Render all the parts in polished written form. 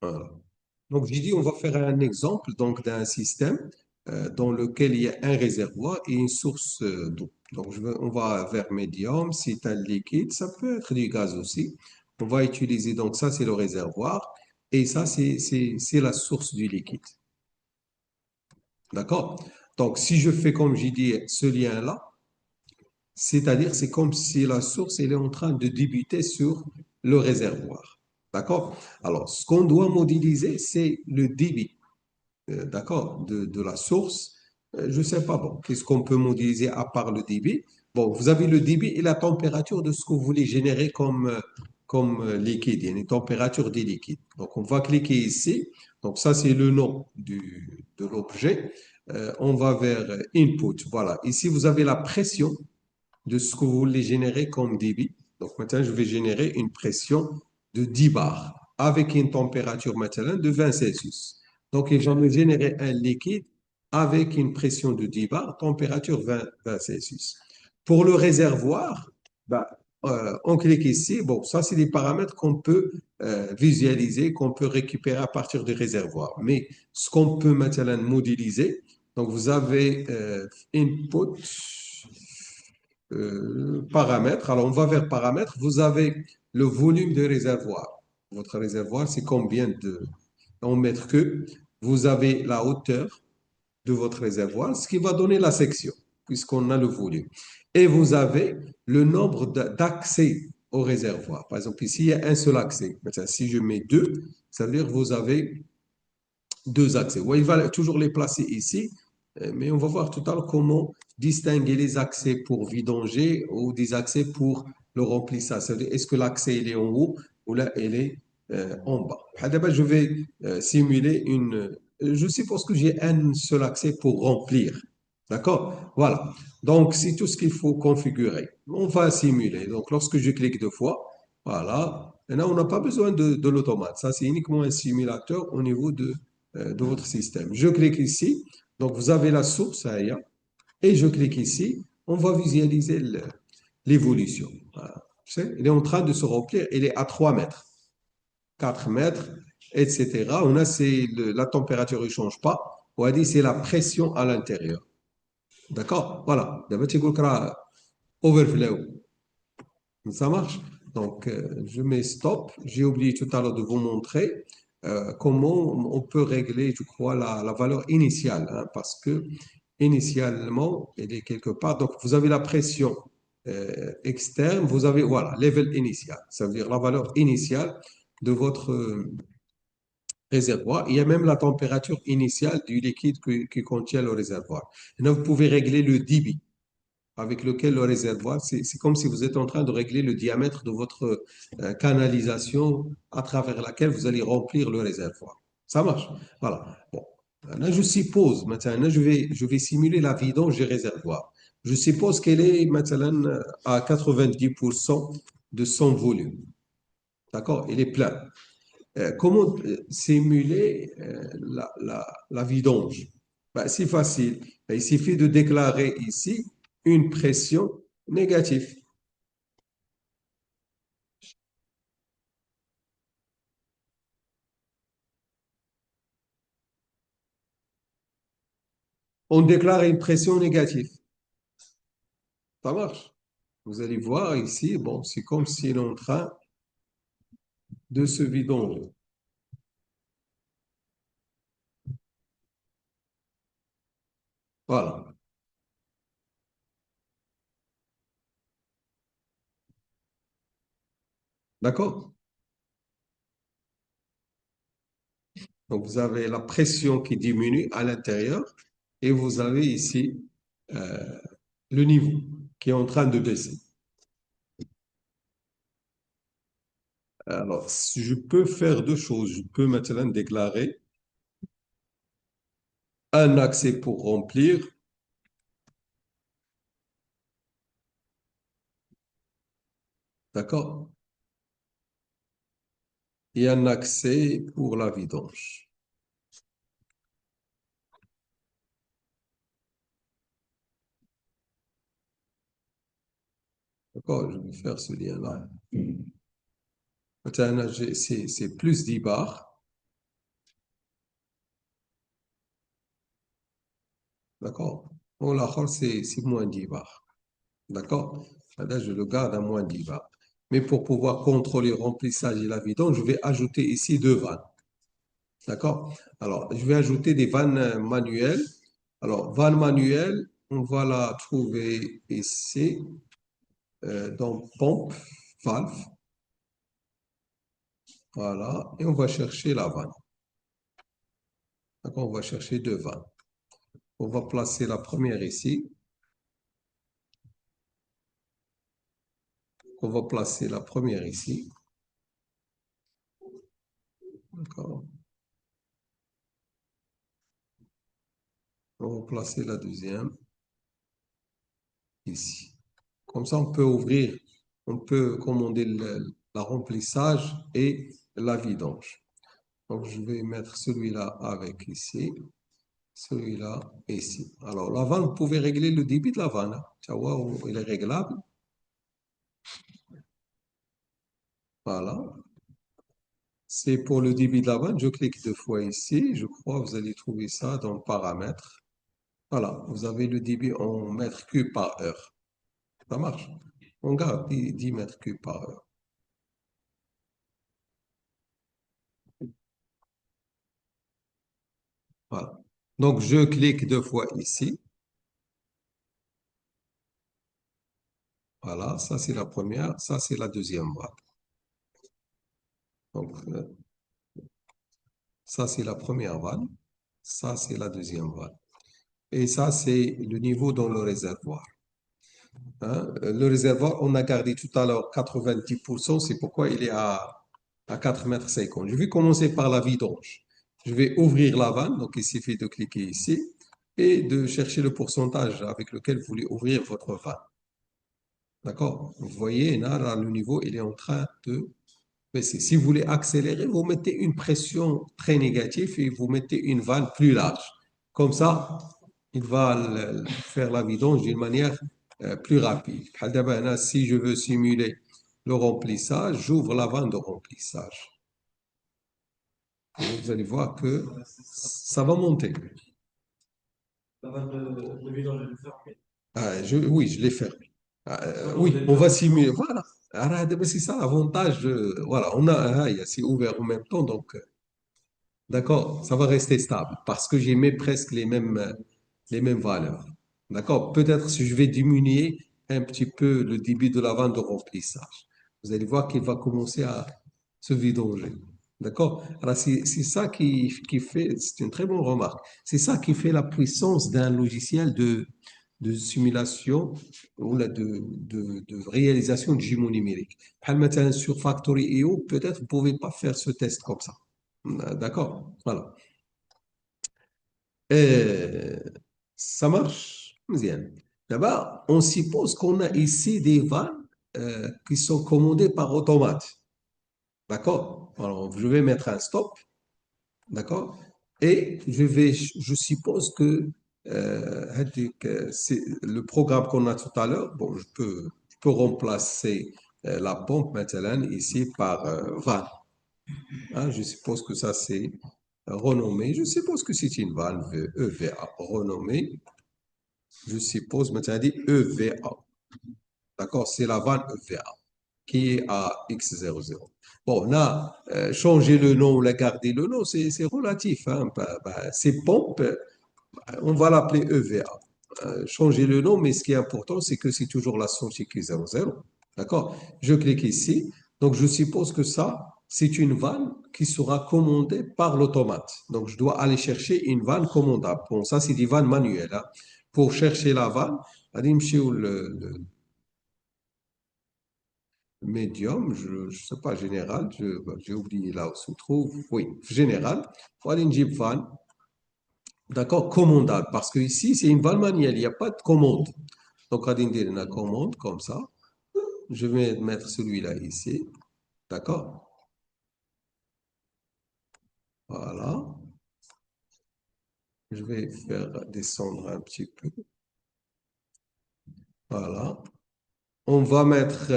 Voilà. Donc, j'ai dit, on va faire un exemple donc d'un système dans lequel il y a un réservoir et une source d'eau. Donc, on va vers médium, c'est un liquide, ça peut être du gaz aussi. On va utiliser, donc ça, c'est le réservoir et ça, c'est la source du liquide. D'accord? Donc, si je fais, comme j'ai dit, ce lien-là, c'est-à-dire, c'est comme si la source, elle est en train de débuter sur le réservoir. D'accord? Alors, ce qu'on doit modéliser, c'est le débit, d'accord, de la source. Je ne sais pas, bon, qu'est-ce qu'on peut modéliser à part le débit? Bon, vous avez le débit et la température de ce que vous voulez générer comme liquide. Il y a une température des liquides. Donc, on va cliquer ici. Donc, ça, c'est le nom de l'objet. On va vers Input. Voilà. Ici, vous avez la pression de ce que vous voulez générer comme débit. Donc maintenant, je vais générer une pression de 10 bars avec une température maintenant de 20 Celsius. Donc, je vais me générer un liquide avec une pression de 10 bars, température 20 Celsius. Pour le réservoir, bah, on clique ici. Bon, ça, c'est des paramètres qu'on peut visualiser, qu'on peut récupérer à partir du réservoir. Mais ce qu'on peut maintenant modéliser, donc vous avez input, paramètres. Alors, on va vers paramètres. Vous avez le volume de réservoir. Votre réservoir, c'est combien en mètres cubes. Vous avez la hauteur de votre réservoir, ce qui va donner la section, puisqu'on a le volume. Et vous avez le nombre d'accès au réservoir. Par exemple, ici, il y a un seul accès. Maintenant, si je mets deux, ça veut dire que vous avez deux accès. Ouais, il va toujours les placer ici, mais on va voir tout à l'heure comment distinguer les accès pour vidanger ou des accès pour le remplissage. C'est-à-dire, est-ce que l'accès il est en haut ou là il est en bas. D'abord, je vais simuler une. Je suppose que j'ai un seul accès pour remplir. D'accord? Voilà. Donc, c'est tout ce qu'il faut configurer. On va simuler. Donc, lorsque je clique deux fois, voilà. Maintenant, on n'a pas besoin de l'automate. Ça, c'est uniquement un simulateur au niveau de votre système. Je clique ici. Donc, vous avez la source ailleurs. Et je clique ici. On va visualiser l'évolution. Voilà. Il est en train de se remplir. Il est à 3 mètres, 4 mètres, etc. On a la température ne change pas. On a dit c'est la pression à l'intérieur. D'accord? Voilà. D'abord, tu cliqueras overflow. Ça marche. Donc, je mets stop. J'ai oublié tout à l'heure de vous montrer comment on peut régler, je crois, la valeur initiale, hein, parce que initialement, elle est quelque part. Donc, vous avez la pression externe, vous avez, voilà, level initial. Ça veut dire la valeur initiale de votre réservoir. Il y a même la température initiale du liquide qui contient le réservoir. Et là, vous pouvez régler le débit avec lequel le réservoir, c'est comme si vous êtes en train de régler le diamètre de votre canalisation à travers laquelle vous allez remplir le réservoir. Ça marche. Voilà. Bon. Là, je suppose, maintenant, je vais simuler la vidange du réservoir. Je suppose qu'elle est maintenant à 90% de son volume. D'accord? Il est plein. Comment simuler la vidange? Ben, c'est facile. Ben, il suffit de déclarer ici une pression négative. On déclare une pression négative. Ça marche. Vous allez voir ici, bon, c'est comme s'il est en train de se vidanger. Voilà. D'accord? Donc, vous avez la pression qui diminue à l'intérieur et vous avez ici euh, le niveau qui est en train de baisser. Alors, si je peux faire deux choses. Je peux maintenant déclarer un accès pour remplir, d'accord? Et un accès pour la vidange. D'accord? Je vais faire ce lien-là. Maintenant, c'est plus 10 bars. D'accord? Bon, l'autre, c'est moins 10 bars. D'accord? Là, je le garde à moins 10 bars. Mais pour pouvoir contrôler le remplissage et la vidange, je vais ajouter ici deux vannes. D'accord? Alors, je vais ajouter des vannes manuelles. Alors, vanne manuelle, on va la trouver ici, dans pompe, valve. Voilà. Et on va chercher la vanne. D'accord? On va chercher deux vannes. On va placer la première ici. On va placer la première ici. D'accord? On va placer la deuxième ici. Comme ça, on peut ouvrir, on peut commander la remplissage et la vidange. Donc, je vais mettre celui-là avec ici, celui-là ici. Alors, la vanne, vous pouvez régler le débit de la vanne, hein. Tu vois où il est réglable. Voilà. C'est pour le débit de la vanne. Je clique deux fois ici. Je crois que vous allez trouver ça dans paramètres. Voilà. Vous avez le débit en mètres cubes par heure. Ça marche. On garde 10 mètres cubes par heure. Voilà. Donc, je clique deux fois ici. Voilà, ça c'est la première, ça c'est la deuxième vanne. Donc, ça c'est la première vanne, ça c'est la deuxième vanne. Et ça c'est le niveau dans le réservoir, hein. Le réservoir, on a gardé tout à l'heure 90%, c'est pourquoi il est à 4,50 m. Je vais commencer par la vidange. Je vais ouvrir la vanne, donc il suffit de cliquer ici et de chercher le pourcentage avec lequel vous voulez ouvrir votre vanne. D'accord? Vous voyez, là, le niveau, il est en train de baisser. Si vous voulez accélérer, vous mettez une pression très négative et vous mettez une vanne plus large. Comme ça, il va faire la vidange d'une manière plus rapide. Si je veux simuler le remplissage, j'ouvre la vanne de remplissage. Et vous allez voir que ça va monter. La vanne de vidange, je l'ai fermée. Oui, je l'ai fermé. Oui, on va simuler. Voilà. C'est ça l'avantage. Voilà, on a un rail assez ouvert en même temps, donc d'accord, ça va rester stable parce que j'ai mis presque les mêmes valeurs. D'accord, peut-être si je vais diminuer un petit peu le débit de la vanne de remplissage, vous allez voir qu'il va commencer à se vidanger. D'accord? Alors, c'est ça qui fait, c'est une très bonne remarque, c'est ça qui fait la puissance d'un logiciel de simulation ou là, de réalisation de jumeaux numériques. Par exemple, sur Factory.io, peut-être vous ne pouvez pas faire ce test comme ça. D'accord, voilà. Euh, Ça marche bien. D'abord, on suppose qu'on a ici des vannes qui sont commandées par automate. D'accord? Alors, je vais mettre un stop. D'accord? Et je suppose que c'est le programme qu'on a tout à l'heure. Bon, je peux remplacer la pompe maintenant ici par vanne, hein. Je suppose que ça c'est renommé. Je suppose que c'est une vanne EVA renommée. Je suppose maintenant dit EVA. D'accord? C'est la vanne EVA qui est à X00. Bon, là, changer le nom ou la garder le nom, c'est relatif, hein. Ces pompes, on va l'appeler EVA. Changer le nom, mais ce qui est important, c'est que c'est toujours la source X00. D'accord? Je clique ici. Donc, je suppose que ça, c'est une vanne qui sera commandée par l'automate. Donc, je dois aller chercher une vanne commandable. Bon, ça, c'est des vannes manuelles, hein. Pour chercher la vanne, allez me chercher le médium, je ne sais pas, général, j'ai oublié là où se trouve. Oui, général. Allez, une Jeep van. D'accord, commandable. Parce que ici, c'est une vanne manuelle, il n'y a pas de commande. Donc, on va dire une commande comme ça. Je vais mettre celui-là ici. D'accord? Voilà. Je vais faire descendre un petit peu. Voilà. On va mettre,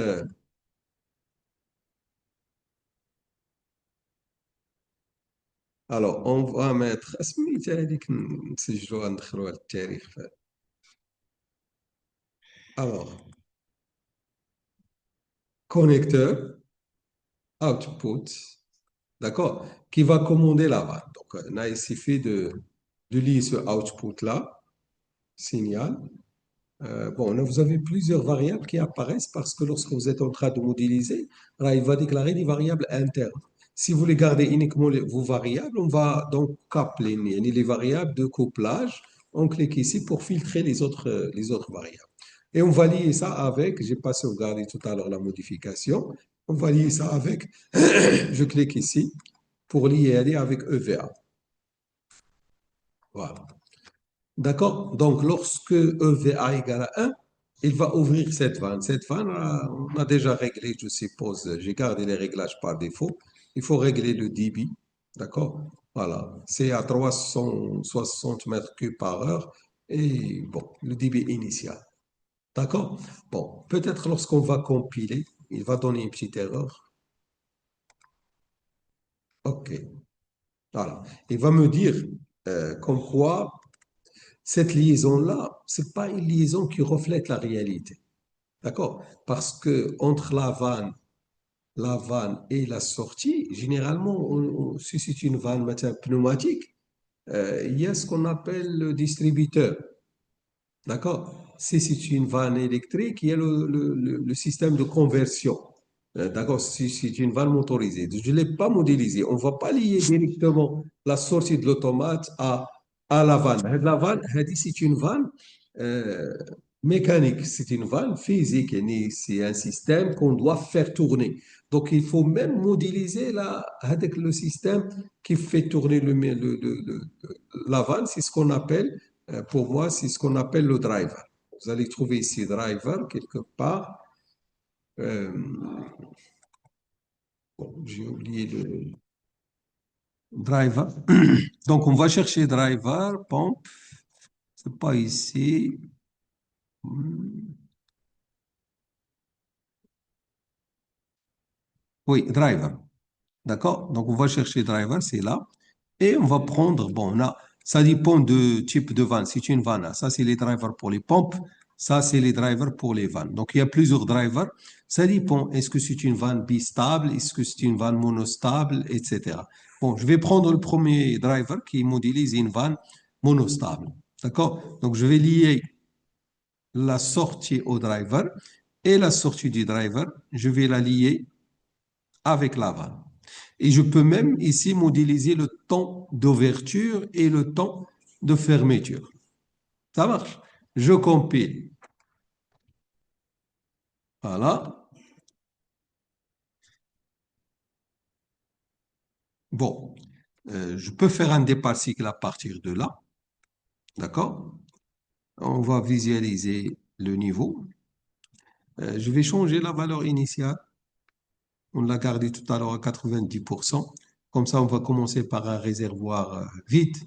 Alors, on va mettre. سميتها هذيك نسجلوها ندخلوها للتاريخ. Alors, connecteur, output, d'accord, qui va commander la vanne. Donc, là, il suffit de lier ce output-là, signal. Bon, là, vous avez plusieurs variables qui apparaissent parce que lorsque vous êtes en train de modéliser, là, il va déclarer des variables internes. Si vous les gardez uniquement vos variables, on va donc coupler les variables de couplage. On clique ici pour filtrer les autres variables. Et on va lier ça avec, j'ai pas sauvegardé tout à l'heure la modification, on va lier ça avec, je clique ici pour lier avec EVA. Voilà. D'accord? Donc, lorsque EVA égale à 1, il va ouvrir cette vanne. Cette vanne, on a déjà réglé, je suppose, j'ai gardé les réglages par défaut. Il faut régler le débit. D'accord? Voilà. C'est à 360 mètres cubes par heure. Et bon, le débit initial. D'accord? Bon, peut-être lorsqu'on va compiler, il va donner une petite erreur. OK. Voilà. Il va me dire comme quoi cette liaison-là, c'est pas une liaison qui reflète la réalité. D'accord? Parce que entre la vanne et la sortie, généralement, si c'est une vanne maintenant pneumatique, il y a ce qu'on appelle le distributeur. D'accord? Si c'est une vanne électrique, il y a le système de conversion. D'accord? Si c'est une vanne motorisée. Je ne l'ai pas modélisé. On ne va pas lier directement la sortie de l'automate à la vanne. La vanne, c'est une vanne euh, mécanique. C'est une vanne physique. C'est un système qu'on doit faire tourner. Donc, il faut même modéliser avec le système qui fait tourner la vanne. C'est ce qu'on appelle pour moi, c'est ce qu'on appelle le driver. Vous allez trouver ici driver quelque part. Euh, bon, j'ai oublié le driver. Donc, on va chercher driver, pompe. C'est pas ici. Oui, driver. D'accord? Donc, on va chercher driver, c'est là. Et on va prendre, bon, là, ça dépend du type de vanne. C'est une vanne. Ça, c'est les drivers pour les pompes. Ça, c'est les drivers pour les vannes. Donc, il y a plusieurs drivers. Ça dépend. Est-ce que c'est une vanne bistable? Est-ce que c'est une vanne monostable? Etc. Bon, je vais prendre le premier driver qui modélise une vanne monostable. D'accord? Donc, je vais lier la sortie au driver et la sortie du driver, je vais la lier avec la vanne. Et je peux même ici modéliser le temps d'ouverture et le temps de fermeture. Ça marche. Je compile. Voilà. Bon, je peux faire un départ cycle à partir de là. D'accord? On va visualiser le niveau. Je vais changer la valeur initiale. On l'a gardé tout à l'heure à 90%. Comme ça, on va commencer par un réservoir vide.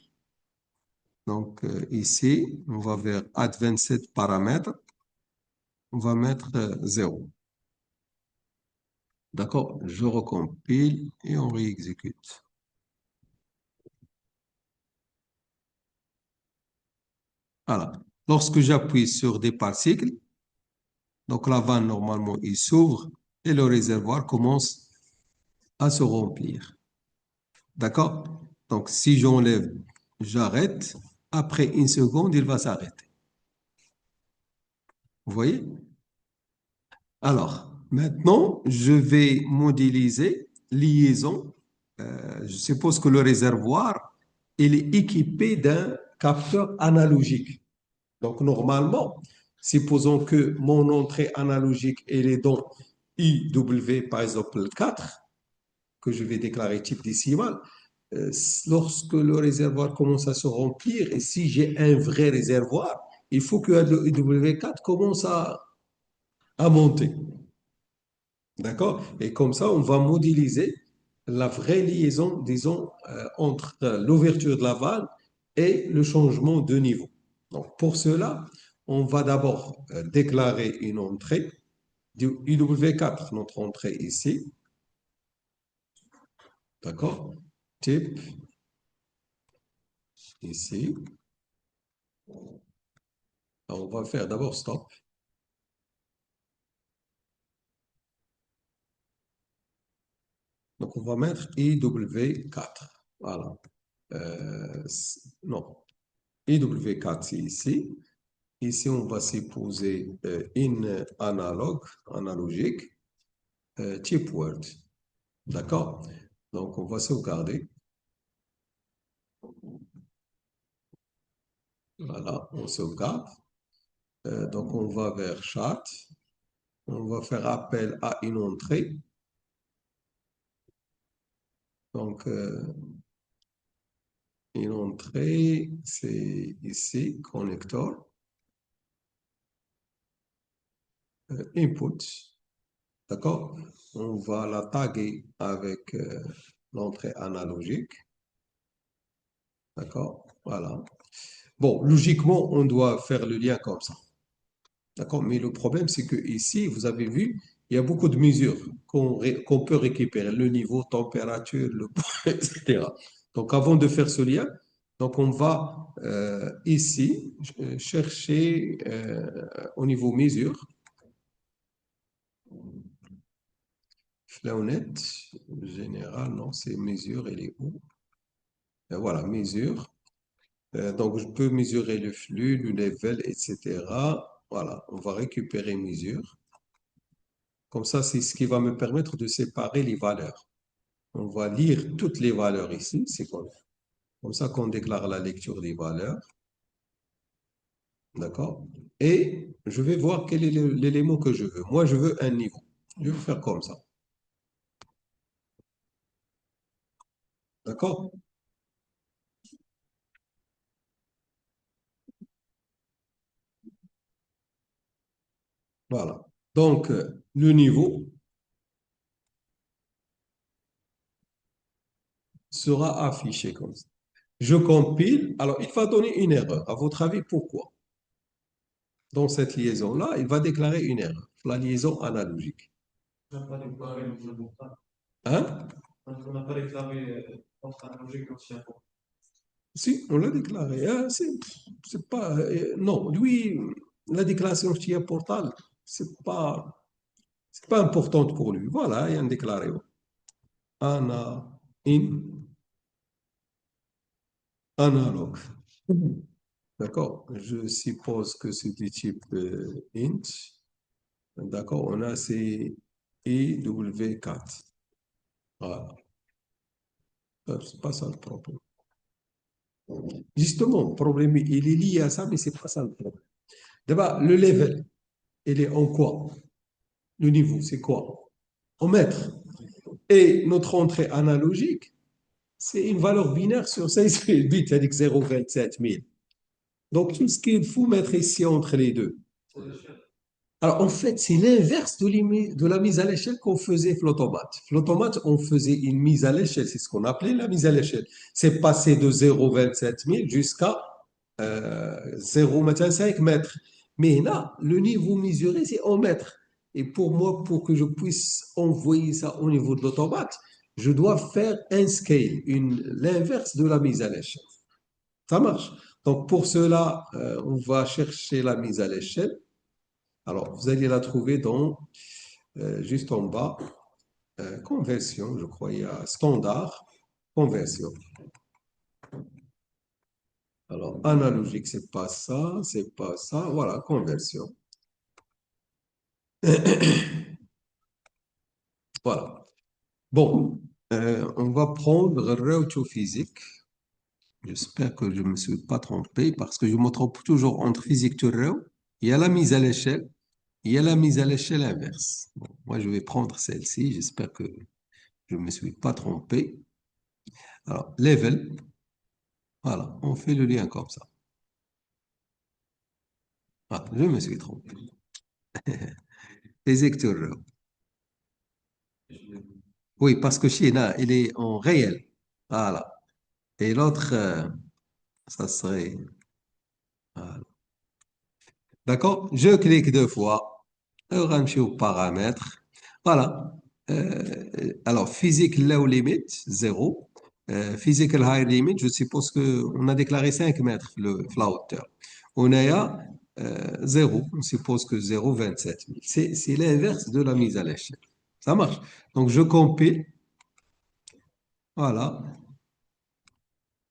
Donc, ici, on va vers Add 27 paramètres. On va mettre 0. D'accord? Je recompile et on réexécute. Voilà. Lorsque j'appuie sur départ cycle, donc la vanne normalement il s'ouvre et le réservoir commence à se remplir. D'accord? Donc si j'enlève, j'arrête. Après une seconde, il va s'arrêter. Vous voyez? Alors, maintenant, je vais modéliser liaison. Je suppose que le réservoir, il est équipé d'un capteur analogique. Donc, normalement, supposons que mon entrée analogique, elle est dans IW, par exemple, 4, que je vais déclarer type décimal. Lorsque le réservoir commence à se remplir, et si j'ai un vrai réservoir, il faut que le IW4 commence à monter. D'accord? Et comme ça, on va modéliser la vraie liaison, disons, entre l'ouverture de la vanne et le changement de niveau. Donc, pour cela, on va d'abord déclarer une entrée du IW4, notre entrée ici. D'accord? Type. ici. On va faire d'abord stop. Donc, on va mettre IW4. Voilà. Non, IW4, c'est ici. Ici, on va supposer in analogique, type Word. D'accord? Donc, on va sauvegarder. Voilà, on sauvegarde. Donc, on va vers chat. On va faire appel à une entrée. Donc, une entrée, c'est ici, connector, input. D'accord? On va la taguer avec l'entrée analogique. D'accord? Voilà. Bon, logiquement, on doit faire le lien comme ça. D'accord? Mais le problème, c'est que ici, vous avez vu, il y a beaucoup de mesures qu'on peut récupérer, le niveau, température, le poids, etc. Donc, avant de faire ce lien, donc on va ici chercher au niveau mesure, Flaonet, général, non, c'est mesure, elle est où? Voilà, mesure. Donc, je peux mesurer le flux, le level, etc. Voilà, on va récupérer mesure. Comme ça, c'est ce qui va me permettre de séparer les valeurs. On va lire toutes les valeurs ici. C'est comme ça qu'on déclare la lecture des valeurs. D'accord? Et je vais voir quel est l'élément que je veux. Moi, je veux un niveau. Je vais faire comme ça. D'accord? Voilà. Donc, le niveau sera affiché comme ça. Je compile. Alors, il va donner une erreur. À votre avis, pourquoi? Dans cette liaison-là, il va déclarer une erreur. La liaison analogique. Hein? Si, on l'a déclaré. Hein, c'est pas, non, lui, la déclaration via portal, c'est pas importante pour lui. Voilà, il y a un déclaré. Ana, in, analogue. D'accord? Je suppose que c'est du type int. D'accord? On a ces IW4. Voilà. C'est pas ça le problème. Justement, le problème, il est lié à ça, mais c'est pas ça le problème. D'abord, le level, il est en quoi? Le niveau, c'est quoi? En mètres. Et notre entrée analogique, c'est une valeur binaire sur 16 bits, avec 0,27 000. Donc, tout ce qu'il faut mettre ici entre les deux. Alors, en fait, c'est l'inverse de la mise à l'échelle qu'on faisait Flautomate. Flautomate, on faisait une mise à l'échelle, c'est ce qu'on appelait la mise à l'échelle. C'est passé de 0,27 000 jusqu'à 0,5 mètres. Mais là, le niveau mesuré, c'est en mètres. Et pour moi, pour que je puisse envoyer ça au niveau de l'automate, je dois faire un scale, l'inverse de la mise à l'échelle. Ça marche. Donc, pour cela, on va chercher la mise à l'échelle. Alors, vous allez la trouver juste en bas, conversion, je crois, il y a standard, conversion. Alors, analogique, c'est pas ça, c'est pas ça. Voilà, conversion. Voilà. Bon, on va prendre Reuto physique. J'espère que je ne me suis pas trompé parce que je me trompe toujours entre physique to Reu. Il y a la mise à l'échelle, il y a la mise à l'échelle inverse. Bon, moi, je vais prendre celle-ci. J'espère que je ne me suis pas trompé. Alors, level, voilà, on fait le lien comme ça. Ah, je me suis trompé. Physique to Reu. Oui, parce que China, il est en réel. Voilà. Et l'autre, ça serait. Voilà. D'accord? Je clique deux fois. Je aux paramètres. Voilà. Alors, physique low limit, 0. physical high limit, je suppose qu'on a déclaré 5 mètres la hauteur. On est à 0, on suppose que 0,27 000. C'est l'inverse de la mise à l'échelle. Ça marche. Donc, je compile. Voilà.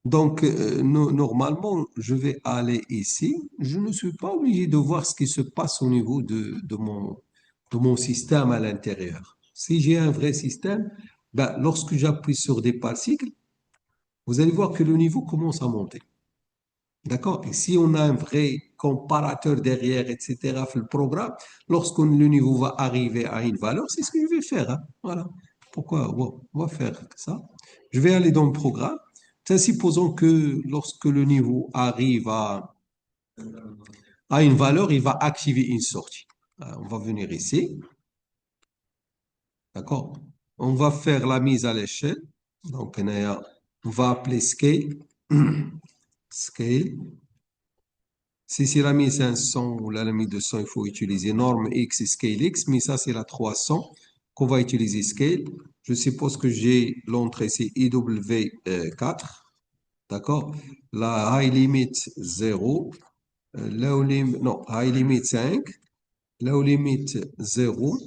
Donc, normalement, je vais aller ici. Je ne suis pas obligé de voir ce qui se passe au niveau de mon système à l'intérieur. Si j'ai un vrai système, ben, lorsque j'appuie sur des particles, vous allez voir que le niveau commence à monter. D'accord? Et si on a un vrai comparateur derrière, etc., le programme, lorsque le niveau va arriver à une valeur, c'est ce que je vais faire, hein. Voilà. Pourquoi? Bon, on va faire ça. Je vais aller dans le programme. Tiens, supposons que lorsque le niveau arrive à une valeur, il va activer une sortie. On va venir ici. D'accord? On va faire la mise à l'échelle. Donc, on va appeler scale. Scale. Si c'est la 1500 ou la 1200, il faut utiliser norme X et scale X, mais ça, c'est la 300 qu'on va utiliser scale. Je suppose que j'ai l'entrée, c'est IW4, d'accord? La high limit 0, low limit, non, high limit 5, low limit 0.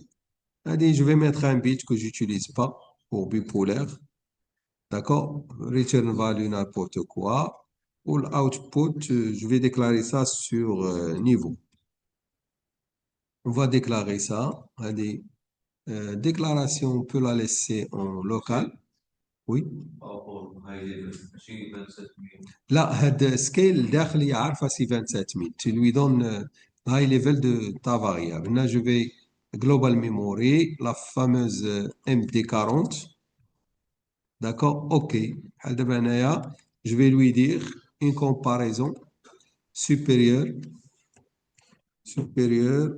Allez, je vais mettre un bit que j'utilise pas pour bipolaire, d'accord? Return value n'importe quoi. Pour l'output, je vais déclarer ça sur niveau. On va déclarer ça. Allez, déclaration, on peut la laisser en local. Oui. لا هاد سكيل داخلي عارفه سي 27000 tu lui donnes high level de ta variable. Là je vais global memory la fameuse MD40. D'accord. OK. بحال دابا هنايا je vais lui dire une comparaison supérieure supérieure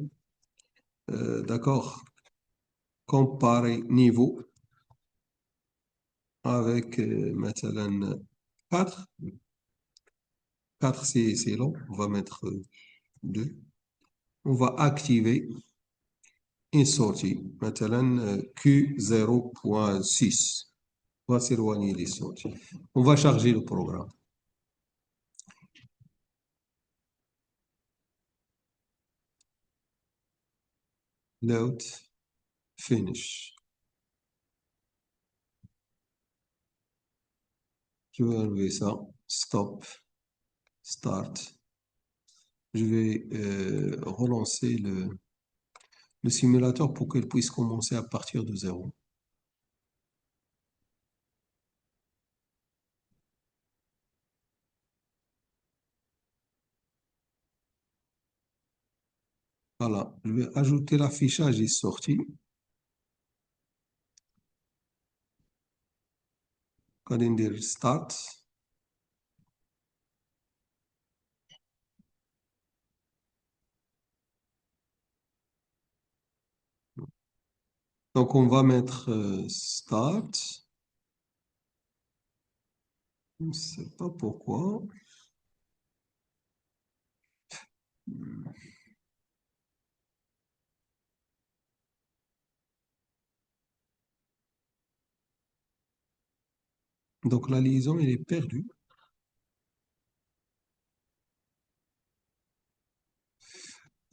d'accord, comparer niveau avec مثلا 4. 4 c'est long, on va mettre 2. On va activer une sortie, مثلا Q0.6. On va s'éloigner des sorties. On va charger le programme. Load, finish. Je vais enlever ça. Stop, start. Je vais relancer le simulateur pour qu'il puisse commencer à partir de 0. Voilà, je vais ajouter l'affichage et sortie. Calendar start. Donc, on va mettre start. Je ne sais pas pourquoi. Donc, la liaison, elle est perdue.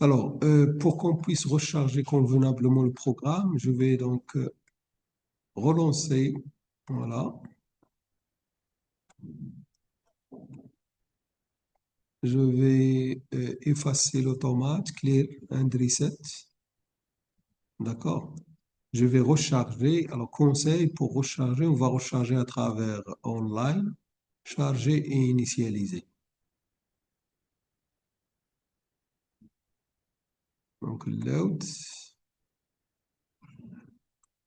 Alors, pour qu'on puisse recharger convenablement le programme, je vais donc relancer. Voilà. Je vais effacer l'automate, clear and reset. D'accord? Je vais recharger. Alors, conseil pour recharger, on va recharger à travers online, charger et initialiser. Donc, load.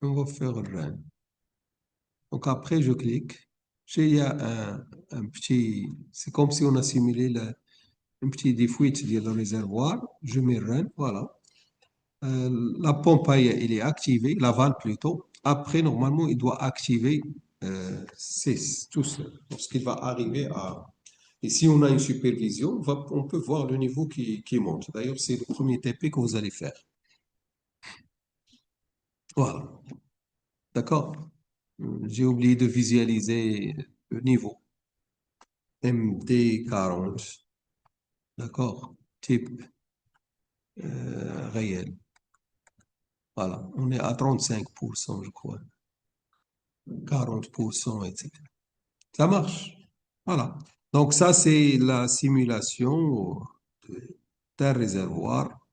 On va faire run. Donc, après, je clique. Il y a un petit. C'est comme si on a simulé un petit défuite dans le réservoir. Je mets run. Voilà. La pompe, il est activé, la vanne plutôt. Après, normalement, il doit activer tout seul. Lorsqu'il va arriver à. Et si on a une supervision, on peut voir le niveau qui monte. D'ailleurs, c'est le premier TP que vous allez faire. Voilà. D'accord? J'ai oublié de visualiser le niveau. MD40. D'accord? Type réel. Voilà. On est à 35%, je crois. 40%, etc. Ça marche. Voilà. Donc ça, c'est la simulation d'un réservoir